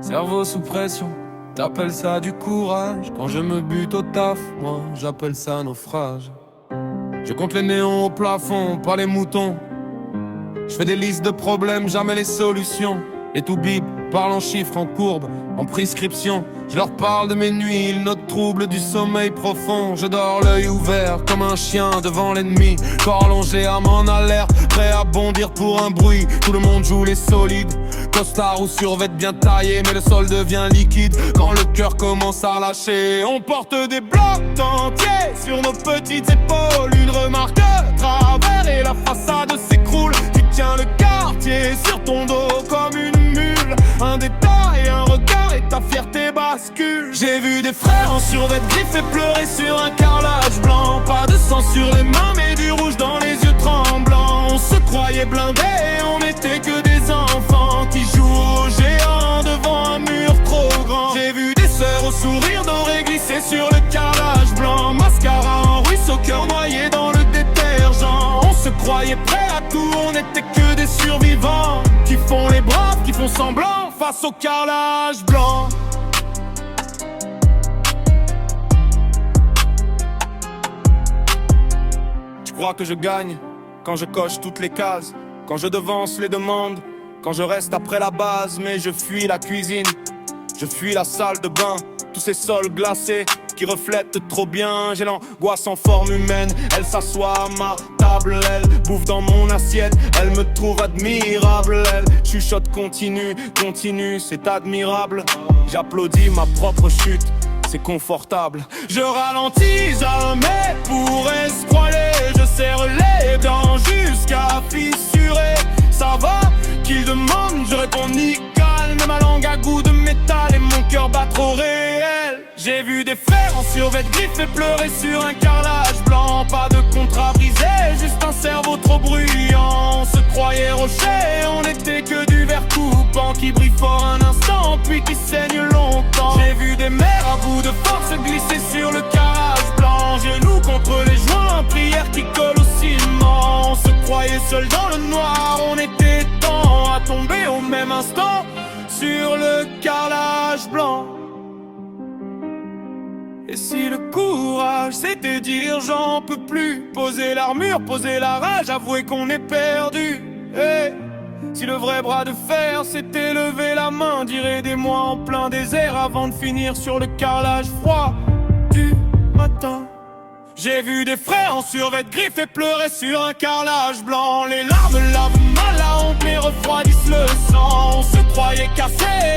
Cerveau sous pression, t'appelles ça du courage. Quand je me bute au taf, moi j'appelle ça naufrage. Je compte les néons au plafond, pas les moutons. Je fais des listes de problèmes, jamais les solutions. Et tout bip, parle en chiffres, en courbes, en prescription. Je leur parle de mes nuits, ils notent troubles du sommeil profond. Je dors l'œil ouvert comme un chien devant l'ennemi, corps allongé à mon alerte, prêt à bondir pour un bruit. Tout le monde joue les solides, costard ou survêt bien taillé, mais le sol devient liquide quand le cœur commence à lâcher. On porte des blocs entiers sur nos petites épaules. Une remarque de travers et la façade s'écroule. Tu tiens le quartier sur ton dos comme une mule. Un détail, un regard et ta fierté bascule. J'ai vu des frères en survêt griffés pleurer sur un carrelage blanc. Pas de sang sur les mains mais du rouge dans les yeux tremblants. On se croyait blindés, on n'était que des enfants qui jouent aux géants devant un mur trop grand. J'ai vu des sœurs au sourire doré glisser sur le carrelage blanc. Mascara en ruisseau, cœur noyé dans le détergent. On se croyait prêts à tout, on n'était que des survivants qui font les braves, qui font semblant face au carrelage blanc. Tu crois que je gagne quand je coche toutes les cases, quand je devance les demandes, quand je reste après la base. Mais je fuis la cuisine, je fuis la salle de bain, tous ces sols glacés qui reflètent trop bien. J'ai l'angoisse en forme humaine, elle s'assoit à ma table, elle bouffe dans mon assiette, elle me trouve admirable, elle chuchote continue, continue, c'est admirable. J'applaudis ma propre chute, c'est confortable. Je ralentis jamais pour escroiler, je serre les dents jusqu'à fissurer. Ça va qu'il demande, je réponds nickel, mais ma langue a goût de métal et mon cœur bat trop réel. J'ai vu des frères en survêt griffés pleurer sur un carrelage blanc. Pas de contrat brisé, juste un cerveau trop bruyant. On se croyait rocher, on n'était que du verre coupant qui brille fort un instant puis qui saigne longtemps. J'ai vu des mères à bout de force glisser sur le carrelage blanc, genoux contre les joints, prière qui colle au ciment. On se croyait seul dans le noir, on était tant à tomber au même instant sur le carrelage blanc. Et si le courage c'était dire j'en peux plus, poser l'armure, poser la rage, avouer qu'on est perdu. Hey. Si le vrai bras de fer c'était lever la main, dire aidez-moi en plein désert avant de finir sur le carrelage froid du matin. J'ai vu des frères en survêt griffés pleurer sur un carrelage blanc. Les larmes lavent mal la honte mais refroidissent le sang. On se croyait cassés.